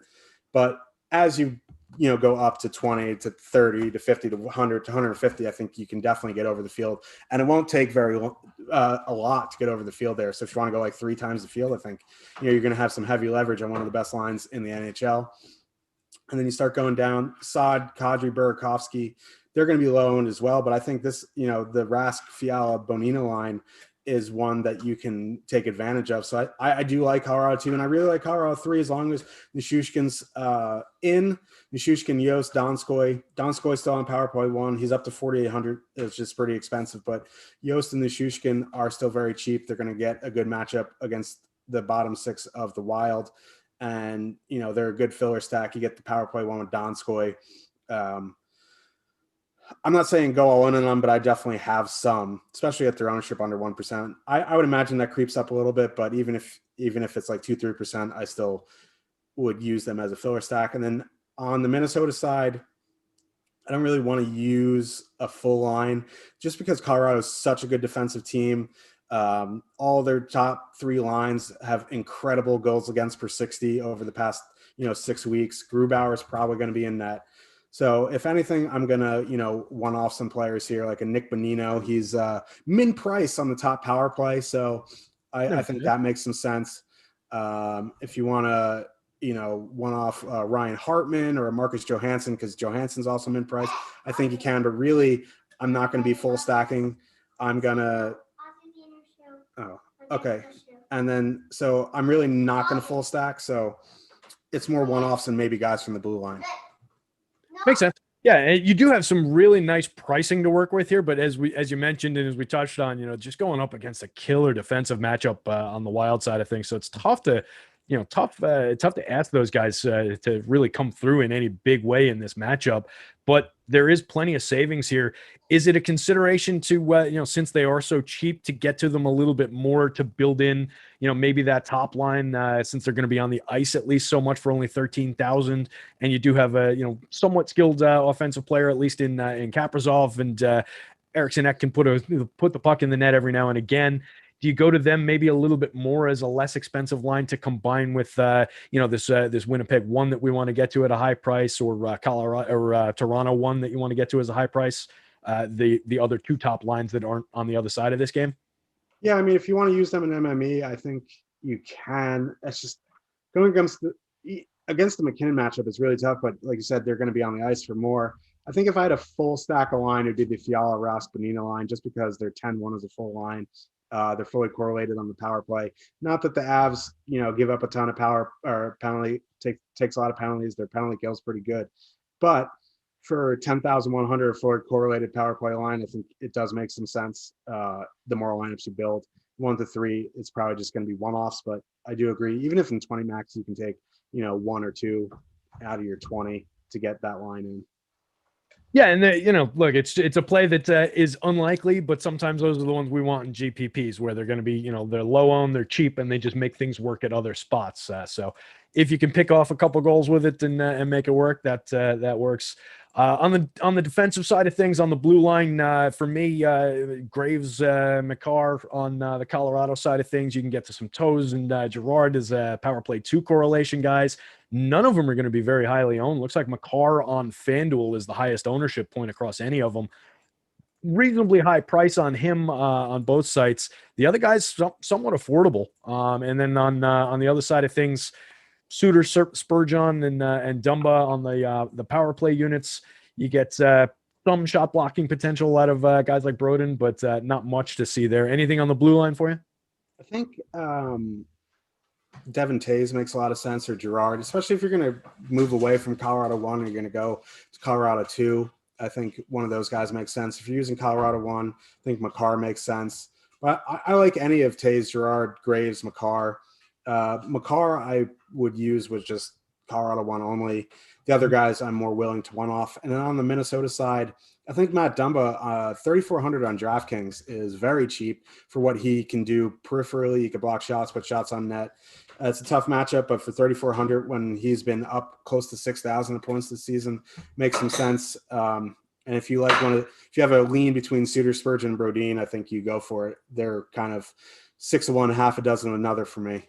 Speaker 2: But as you go up to 20 to 30 to 50 to 100 to 150, I think you can definitely get over the field, and it won't take a lot to get over the field there. So if you want to go like 3 times the field, I think you're going to have some heavy leverage on one of the best lines in the NHL. And then you start going down, Saad, Kadri, Burakovsky, they're going to be low owned as well. But I think this, the Rask, Fiala, Bonino line is one that you can take advantage of. So I do like Colorado 2, and I really like Colorado 3 as long as Nishushkin's in. Nishushkin, Yost, Donskoy. Donskoy's still on power play 1. He's up to 4,800. It's just pretty expensive. But Yost and Nishushkin are still very cheap. They're going to get a good matchup against the bottom 6 of the Wild. And, they're a good filler stack. You get the power play 1 with Donskoy. I'm not saying go all in on them, but I definitely have some, especially at their ownership under 1%. I would imagine that creeps up a little bit, but even if it's like 2-3%, I still would use them as a filler stack. And then on the Minnesota side, I don't really want to use a full line just because Colorado is such a good defensive team. All their top 3 lines have incredible goals against per 60 over the past, 6 weeks. Grubauer is probably going to be in net. So if anything, I'm going to, one off some players here, like a Nick Bonino. He's min price on the top power play. So I think that makes some sense. If you want to, one off Ryan Hartman or Marcus Johansson, because Johansson's also min price, I think you can. But really, I'm not going to be full stacking. I'm going to Oh, okay. And then, so I'm really not going to full stack. So it's more one-offs and maybe guys from the blue line.
Speaker 1: Makes sense. Yeah, you do have some really nice pricing to work with here, but as you mentioned and as we touched on, just going up against a killer defensive matchup on the Wild side of things, so it's tough to ask those guys to really come through in any big way in this matchup. But there is plenty of savings here. Is it a consideration to since they are so cheap, to get to them a little bit more, to build in maybe that top line since they're going to be on the ice at least so much for only 13,000, and you do have a somewhat skilled offensive player at least in Kaprizov, and Eriksson Ek can put the puck in the net every now and again. Do you go to them maybe a little bit more as a less expensive line to combine with this Winnipeg one that we want to get to at a high price, or Colorado or Toronto one that you want to get to as a high price? The other 2 top lines that aren't on the other side of this game.
Speaker 2: Yeah, I mean, if you want to use them in MME, I think you can. It's just going against the McKinnon matchup is really tough. But like you said, they're going to be on the ice for more. I think if I had a full stack of line, it would be the Fiala, Rask, Bonino line, just because their 10-1 is a full line. They're fully correlated on the power play. Not that the Avs, give up a ton of power or penalty, takes a lot of penalties. Their penalty kill is pretty good. But for 10,100 for a correlated power play line, I think it does make some sense. The more lineups you build. 1 to 3, it's probably just going to be one-offs. But I do agree, even if in 20 max, you can take, 1 or 2 out of your 20 to get that line in.
Speaker 1: Yeah, and look, it's a play that is unlikely, but sometimes those are the ones we want in GPPs where they're going to be, they're low owned, they're cheap, and they just make things work at other spots. So if you can pick off a couple goals with it and make it work, that works. On the defensive side of things, on the blue line, for me, Graves, Makar on the Colorado side of things, you can get to some toes, and Girard is a power play 2 correlation guys. None of them are going to be very highly owned. Looks like Makar on FanDuel is the highest ownership point across any of them. Reasonably high price on him on both sites. The other guy's somewhat affordable. And then on the other side of things, Suter, Spurgeon, and Dumba on the power play units. You get some shot blocking potential out of guys like Broden, but not much to see there. Anything on the blue line for you?
Speaker 2: I think Devin Tays makes a lot of sense, or Girard, especially if you're going to move away from Colorado 1 and you're going to go to Colorado 2. I think one of those guys makes sense. If you're using Colorado 1, I think Makar makes sense. But I like any of Tays, Girard, Graves, Makar. Makar I would use with just Colorado 1 only. The other guys I'm more willing to one-off. And then on the Minnesota side, I think Matt Dumba, 3,400 on DraftKings is very cheap for what he can do peripherally. He can block shots, put shots on net. It's a tough matchup, but for 3,400 when he's been up close to 6,000 points this season, makes some sense. And if you if you have a lean between Suter, Spurgeon, and Brodin, I think you go for it. They're kind of 6 of one, half a dozen of another for me.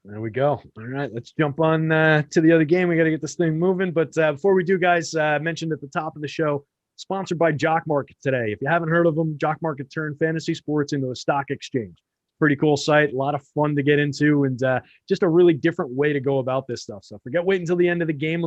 Speaker 1: There we go. All right, let's jump on to the other game. We got to get this thing moving. But before we do, guys, mentioned at the top of the show, sponsored by JockMKT today. If you haven't heard of them, JockMKT turned fantasy sports into a stock exchange. Pretty cool site, a lot of fun to get into, and just a really different way to go about this stuff. So forget waiting until the end of the game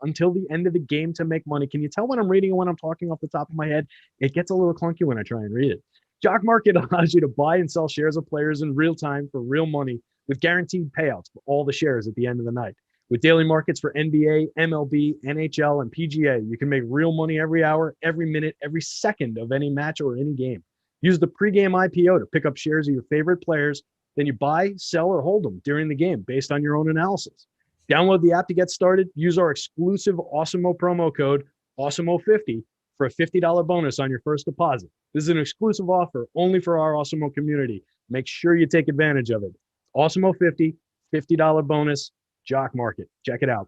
Speaker 1: until the end of the game to make money. Can you tell when I'm reading and when I'm talking off the top of my head? It gets a little clunky when I try and read it. JockMKT allows you to buy and sell shares of players in real time for real money with guaranteed payouts for all the shares at the end of the night. With daily markets for NBA, MLB, NHL, and PGA, you can make real money every hour, every minute, every second of any match or any game. Use the pregame IPO to pick up shares of your favorite players. Then you buy, sell, or hold them during the game based on your own analysis. Download the app to get started. Use our exclusive Awesemo promo code, Awesemo50, for a $50 bonus on your first deposit. This is an exclusive offer only for our Awesemo community. Make sure you take advantage of it. Awesemo50, $50 bonus, JockMKT. Check it out.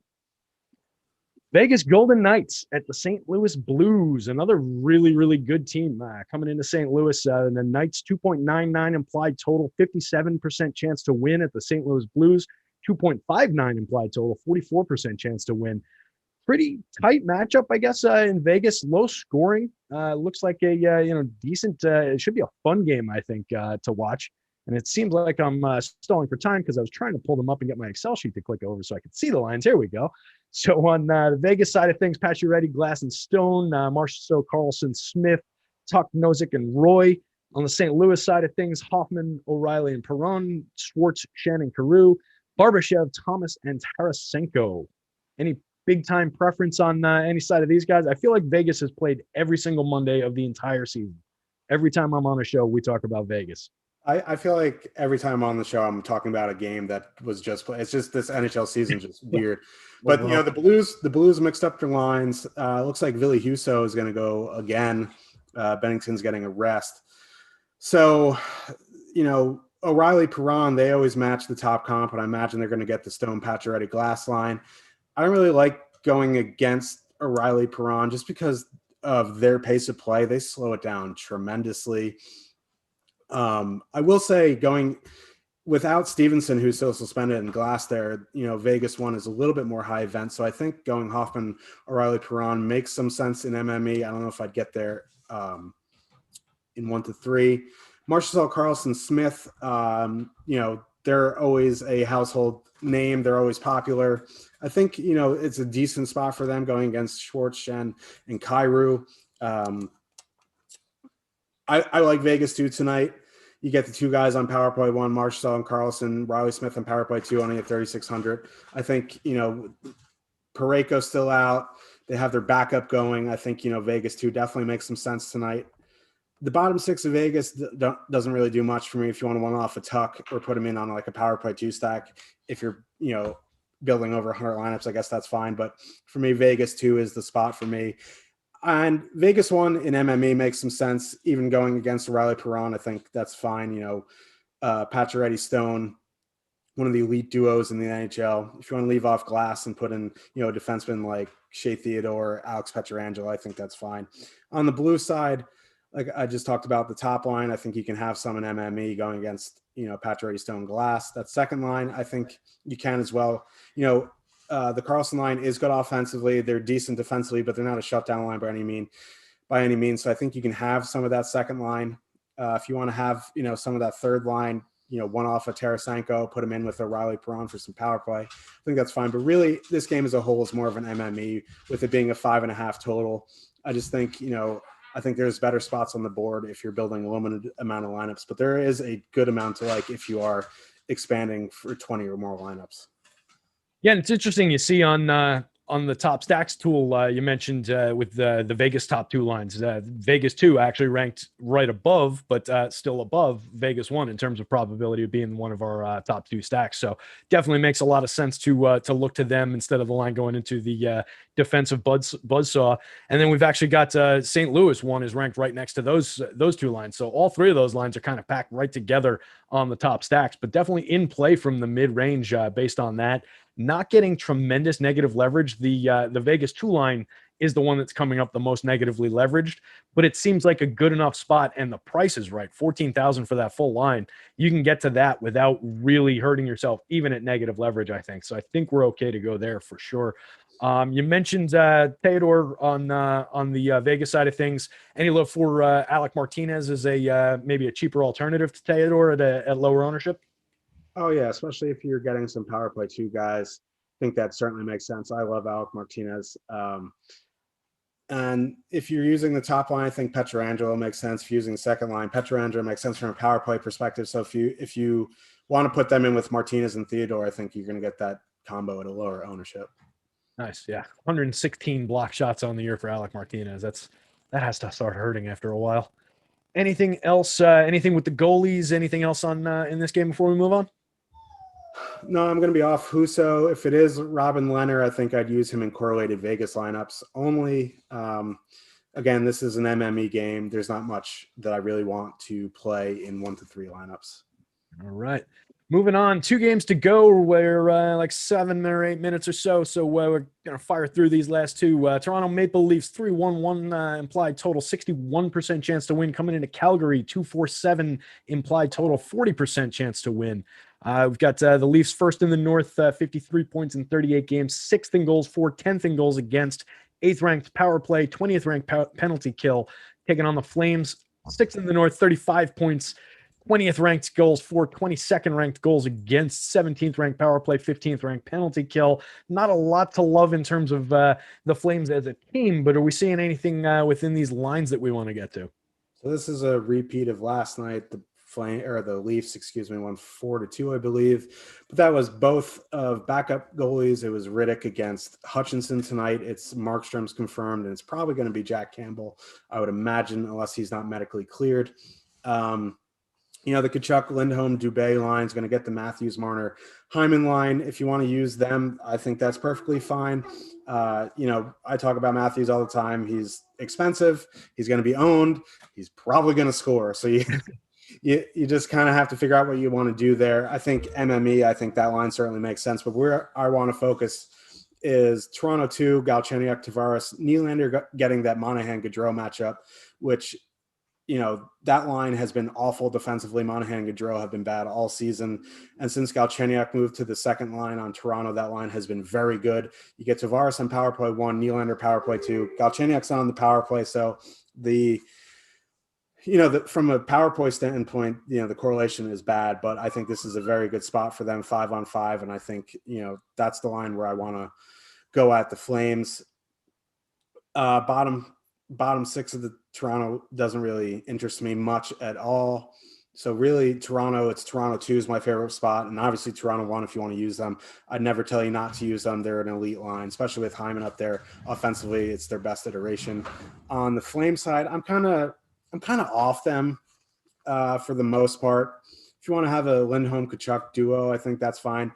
Speaker 1: Vegas Golden Knights at the St. Louis Blues, another really, really good team coming into St. Louis. And the Knights 2.99 implied total, 57% chance to win at the St. Louis Blues, 2.59 implied total, 44% chance to win. Pretty tight matchup, I guess, in Vegas. Low scoring. Looks like a decent. It should be a fun game, I think, to watch. And it seems like I'm stalling for time because I was trying to pull them up and get my Excel sheet to click over so I could see the lines. Here we go. So on the Vegas side of things, Pacioretty, Glass, and Stone, Marchessault, Carlson, Smith, Tuck, Nozick, and Roy. On the St. Louis side of things, Hoffman, O'Reilly, and Perron, Schwartz, Shen, and Carew, Barbashev, Thomas, and Tarasenko. Any big-time preference on any side of these guys? I feel like Vegas has played every single Monday of the entire season. Every time I'm on a show, we talk about Vegas.
Speaker 2: I feel like every time I'm on the show, I'm talking about a game that was just played. It's just this NHL season just weird. But the Blues mixed up their lines. Looks like Ville Husso is going to go again. Bennington's getting a rest. So, O'Reilly, Perron, they always match the top comp, and I imagine they're going to get the Stone, Pacioretty, Glass line. I don't really like going against O'Reilly, Perron just because of their pace of play. They slow it down tremendously. I will say going without Stevenson, who's still suspended, and Glass there, Vegas one is a little bit more high event. So I think going Hoffman, O'Reilly, Perron makes some sense in MME. I don't know if I'd get there in 1 to 3. Marchessault, Carlson, Smith, they're always a household name. They're always popular. I think, it's a decent spot for them going against Schwartz, Shen, and Carew. I like Vegas 2 tonight. You get the 2 guys on power play 1, Marchessault and Carlson, Riley Smith on power play 2, only at 3,600. I think, Parayko's still out. They have their backup going. I think, Vegas 2 definitely makes some sense tonight. The bottom six of Vegas doesn't really do much for me. If you want to one off a tuck or put them in on like a power play 2 stack, if you're, building over 100 lineups, I guess that's fine. But for me, Vegas 2 is the spot for me. And Vegas 1 in MME makes some sense. Even going against Reilly Perron, I think that's fine. Pacioretty Stone, one of the elite duos in the NHL. If you want to leave off Glass and put in, a defenseman like Shea Theodore, Alex Pietrangelo, I think that's fine. On the blue side, like I just talked about the top line, I think you can have some in MME going against, Pacioretty Stone Glass. That second line, I think you can as well. The Karlsson line is good offensively. They're decent defensively, but they're not a shutdown line by any means. So I think you can have some of that second line. If you want to have, some of that third line, one off of Tarasenko, put him in with a Reilly Perron for some power play. I think that's fine. But really, this game as a whole is more of an MME with it being a 5.5 total. I just think, I think there's better spots on the board if you're building a limited amount of lineups, but there is a good amount to like if you are expanding for 20 or more lineups.
Speaker 1: Yeah, and it's interesting you see on the top stacks tool you mentioned with the Vegas top 2 lines. Vegas 2 actually ranked right above, but still above Vegas 1 in terms of probability of being one of our top 2 stacks. So definitely makes a lot of sense to look to them instead of the line going into the defensive buzzsaw. And then we've actually got St. Louis 1 is ranked right next to those 2 lines. So all 3 of those lines are kind of packed right together on the top stacks, but definitely in play from the mid-range based on that. Not getting tremendous negative leverage. The Vegas 2 line is the one that's coming up the most negatively leveraged, but it seems like a good enough spot, and the price is right. $14,000 for that full line. You can get to that without really hurting yourself, even at negative leverage, I think. So I think we're okay to go there for sure. You mentioned Theodore on the Vegas side of things. Any love for Alec Martinez as a maybe a cheaper alternative to Theodore at lower ownership?
Speaker 2: Oh yeah, especially if you're getting some power play 2 guys. I think that certainly makes sense. I love Alec Martinez. And if you're using the top line, I think Pietrangelo makes sense. If you're using the second line, Pietrangelo makes sense from a power play perspective. So if you want to put them in with Martinez and Theodore, I think you're going to get that combo at a lower ownership.
Speaker 1: Nice, yeah. 116 block shots on the year for Alec Martinez. That has to start hurting after a while. Anything else? Anything with the goalies? Anything else on in this game before we move on?
Speaker 2: No, I'm going to be off Husso. If it is Robin Lehner, I think I'd use him in correlated Vegas lineups only. Again, this is an MME game. There's not much that I really want to play in 1 to 3 lineups.
Speaker 1: All right. Moving on, 2 games to go. We're like 7 or 8 minutes or so. So we're going to fire through these last 2. Toronto Maple Leafs 3-1-1 implied total, 61% chance to win. Coming into Calgary, 2-4-7 implied total, 40% chance to win. We've got the Leafs first in the North, 53 points in 38 games, 6th in goals for, 10th in goals against, 8th ranked power play, 20th ranked penalty kill, taking on the Flames, 6th in the North, 35 points, 20th ranked goals for, 22nd ranked goals against, 17th ranked power play, 15th ranked penalty kill. Not a lot to love in terms of the Flames as a team, but are we seeing anything within these lines that we want to get to?
Speaker 2: So this is a repeat of last night. The Leafs, won 4-2, I believe. But that was both of backup goalies. It was Riddick against Hutchinson tonight. It's Markstrom's confirmed, and it's probably going to be Jack Campbell, I would imagine, unless he's not medically cleared. The Tkachuk, Lindholm, Dubé line is going to get the Matthews, Marner, Hyman line. If you want to use them, I think that's perfectly fine. I talk about Matthews all the time. He's expensive. He's going to be owned. He's probably going to score. So you just kind of have to figure out what you want to do there. I think MME, I think that line certainly makes sense. But where I want to focus is Toronto 2, Galchenyuk, Tavares, Nylander getting that Monahan-Gaudreau matchup, which – that line has been awful defensively. Monahan and Gaudreau have been bad all season. And since Galchenyuk moved to the second line on Toronto, that line has been very good. You get Tavares on power play 1, Nylander power play 2. Galchenyuk's on the power play. So from a power play standpoint, the correlation is bad, but I think this is a very good spot for them 5-on-5. And I think, that's the line where I want to go at the Flames. Bottom 6 of the Toronto doesn't really interest me much at all. So really it's Toronto 2 is my favorite spot. And obviously Toronto 1, if you want to use them. I'd never tell you not to use them. They're an elite line, especially with Hyman up there. Offensively, it's their best iteration. On the Flame side, I'm kind of I'm kind of off them for the most part. If you want to have a Lindholm-Kachuk duo, I think that's fine.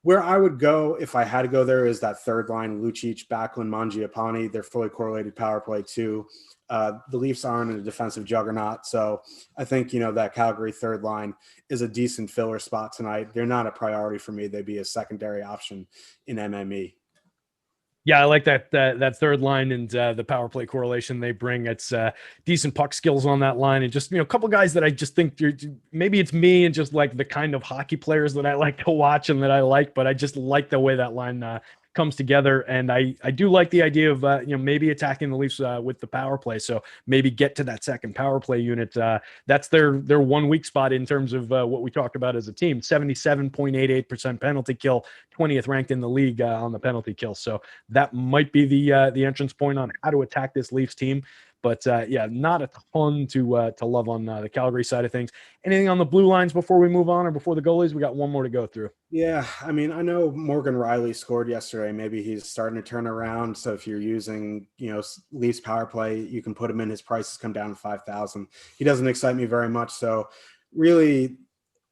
Speaker 2: Where I would go if I had to go there is that third line, Lucic, Backlund, Mangiapane. They're fully correlated power play too. The Leafs aren't a defensive juggernaut, so I think, that Calgary third line is a decent filler spot tonight. They're not a priority for me. They'd be a secondary option in MME.
Speaker 1: Yeah, I like that third line and the power play correlation they bring. It's decent puck skills on that line, and just a couple guys that I just think maybe it's me and just like the kind of hockey players that I like to watch and that I like, but I just like the way that line comes together, and I do like the idea of maybe attacking the Leafs with the power play. So maybe get to that second power play unit. That's their 1 weak spot in terms of what we talked about as a team. 77.88% penalty kill, 20th ranked in the league on the penalty kill. So that might be the entrance point on how to attack this Leafs team. But not a ton to love on the Calgary side of things. Anything on the blue lines before we move on, or before the goalies? We got one more to go through.
Speaker 2: Yeah, I mean, I know Morgan Reilly scored yesterday. Maybe he's starting to turn around. So if you're using, Leafs power play, you can put him in. His prices come down to 5,000. He doesn't excite me very much. So really,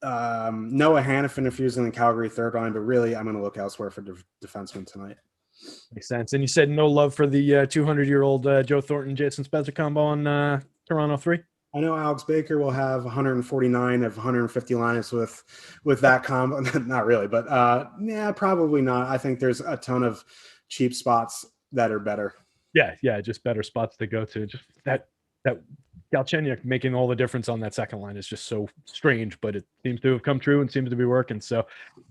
Speaker 2: Noah Hannafin if you're using the Calgary third line, but really I'm going to look elsewhere for defensemen tonight.
Speaker 1: Makes sense. And you said no love for the 200-year-old Joe Thornton, Jason Spezza combo on Toronto 3?
Speaker 2: I know Alex Baker will have 149 of 150 lineups with that combo. Not really, but probably not. I think there's a ton of cheap spots that are better.
Speaker 1: Yeah, just better spots to go to. Just that Galchenyuk making all the difference on that second line is just so strange, but it seems to have come true and seems to be working. So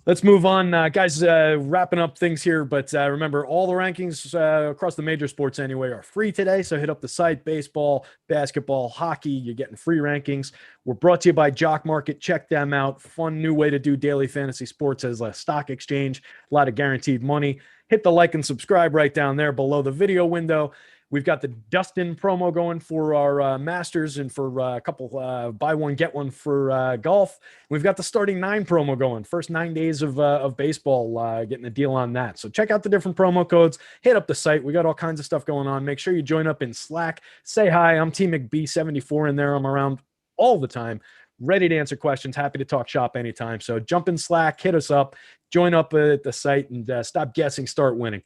Speaker 1: let's move on, guys. Wrapping up things here, but remember, all the rankings across the major sports anyway are free today. So hit up the site. Baseball, basketball, hockey, you're getting free rankings. We're brought to you by Jock Market. Check them out. Fun new way to do daily fantasy sports as a stock exchange. A lot of guaranteed money. Hit the like and subscribe right down there below the video window. We've got the Dustin promo going for our Masters and for a couple buy one, get one for golf. We've got the starting 9 promo going. First 9 days of baseball, getting a deal on that. So check out the different promo codes. Hit up the site. We got all kinds of stuff going on. Make sure you join up in Slack. Say hi. I'm Team McB74 in there. I'm around all the time. Ready to answer questions. Happy to talk shop anytime. So jump in Slack. Hit us up. Join up at the site and stop guessing. Start winning.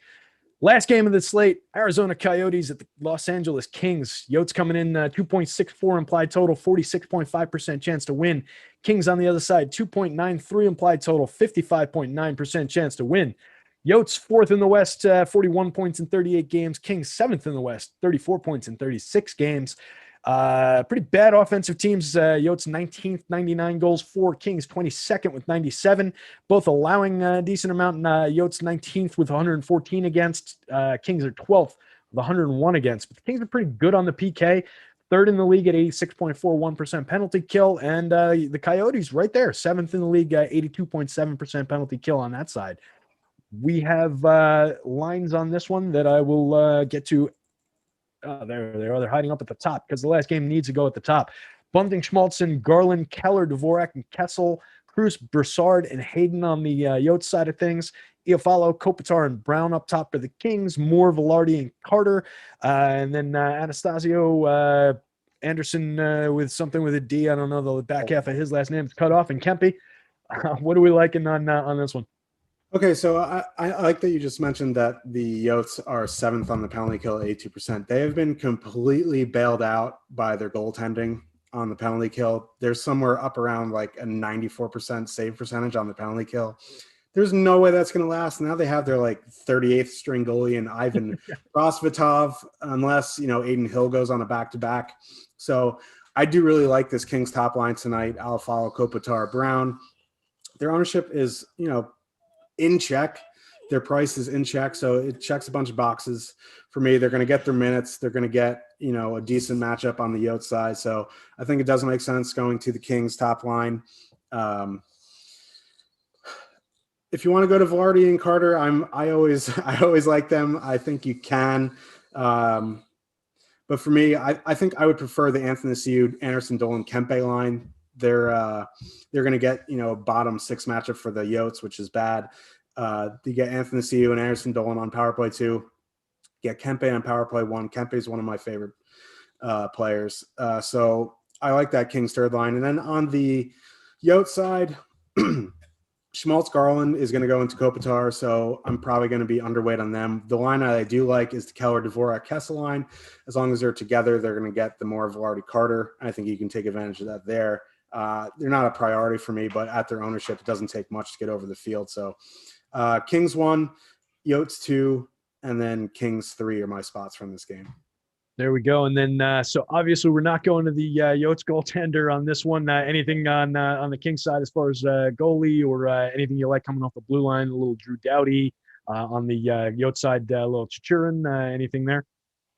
Speaker 1: Last game of the slate, Arizona Coyotes at the Los Angeles Kings. Yotes coming in 2.64 implied total, 46.5% chance to win. Kings on the other side, 2.93 implied total, 55.9% chance to win. Yotes 4th in the West, 41 points in 38 games. Kings 7th in the West, 34 points in 36 games. Pretty bad offensive teams. Yotes 19th, 99 goals for. Kings 22nd with 97, both allowing a decent amount. Yotes 19th with 114 against. Kings are 12th with 101 against. But the Kings are pretty good on the PK. 3rd in the league at 86.41% penalty kill. And the Coyotes right there, 7th in the league, 82.7% penalty kill on that side. We have lines on this one that I will get to. There they are. They're hiding up at the top because the last game needs to go at the top. Bunting, Schmaltz, Garland, Keller, Dvorak, and Kessel, Cruz, Broussard, and Hayden on the Yotes side of things. Iafallo, Kopitar, and Brown up top for the Kings. Moore, Velarde, and Carter. And then Anastasio, Anderson with something with a D. I don't know the back half of his last name. It's cut off. And Kempe. What are we liking on this one?
Speaker 2: Okay, so I like that you just mentioned that the Yotes are 7th on the penalty kill at 82%. They have been completely bailed out by their goaltending on the penalty kill. They're somewhere up around like a 94% save percentage on the penalty kill. There's no way that's going to last. Now they have their like 38th string goalie and Ivan Rosvitov, unless, Aiden Hill goes on a back-to-back. So I do really like this Kings top line tonight. Iafallo, Kopitar, Brown. Their ownership is, in check. Their price is in check, so it checks a bunch of boxes for me. They're going to get their minutes. They're going to get a decent matchup on the Yotes side. So I think it does make sense going to the Kings top line. If you want to go to Velarde and Carter, I always like them. I think you can, but for me, I think I would prefer the Anthony Ciu, Anderson, Dolan, Kempe line. They're going to get a bottom 6 matchup for the Yotes, which is bad. You get Anthony Ciu and Anderson Dolan on power play 2. Get Kempe on power play 1. Kempe is one of my favorite players. So I like that Kings third line. And then on the Yotes side, Schmaltz Garland is going to go into Kopitar, so I'm probably going to be underweight on them. The line I do like is the Keller Dvorak Kessel line. As long as they're together, they're going to get the more Velarde Carter. I think you can take advantage of that there. They're not a priority for me, but at their ownership, it doesn't take much to get over the field. So Kings 1, Yotes 2, and then Kings 3 are my spots from this game.
Speaker 1: There we go. And then, so obviously we're not going to the Yotes goaltender on this one. Anything on the Kings side as far as goalie or anything you like coming off the blue line? A little Drew Doughty on the Yotes side, a little Chichurin. Anything there?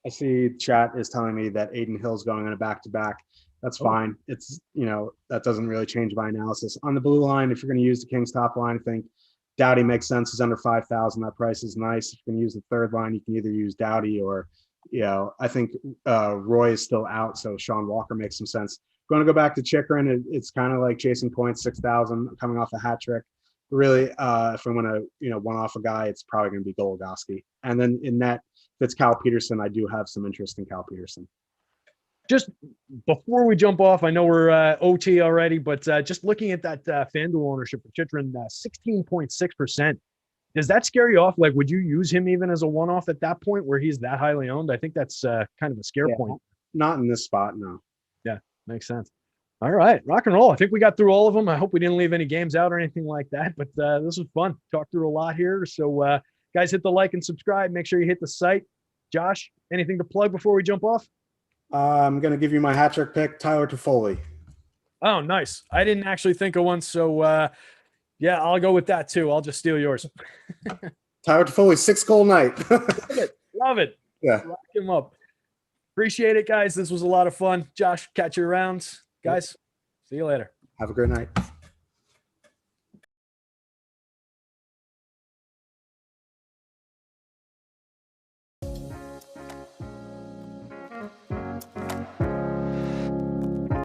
Speaker 2: I see chat is telling me that Aiden Hill's going on a back-to-back. That's fine. It's, that doesn't really change my analysis. On the blue line, if you're going to use the Kings top line, I think Doughty makes sense. He's under 5,000. That price is nice. If you're going to use the third line, you can either use Doughty or I think Roy is still out, so Sean Walker makes some sense. Going to go back to Chychrun, it's kind of like chasing points, 6,000 coming off a hat trick. Really, if I want to, one off a guy, it's probably going to be Goligoski. And then in net, if it's Cal Peterson, I do have some interest in Cal Peterson.
Speaker 1: Just before we jump off, I know we're OT already, but just looking at that FanDuel ownership for Chychrun, 16.6%. Does that scare you off? Like, would you use him even as a one-off at that point where he's that highly owned? I think that's kind of a scare point.
Speaker 2: Not in this spot, no.
Speaker 1: Yeah, makes sense. All right, rock and roll. I think we got through all of them. I hope we didn't leave any games out or anything like that, but this was fun. Talked through a lot here. So, guys, hit the like and subscribe. Make sure you hit the site. Josh, anything to plug before we jump off?
Speaker 2: I'm going to give you my hat trick pick, Tyler Toffoli.
Speaker 1: Oh, nice. I didn't actually think of one, so yeah, I'll go with that too. I'll just steal yours.
Speaker 2: Tyler Toffoli, 6-goal night.
Speaker 1: Love it.
Speaker 2: Yeah.
Speaker 1: Lock him up. Appreciate it, guys. This was a lot of fun. Josh, catch you around. Guys, see you later.
Speaker 2: Have a great night.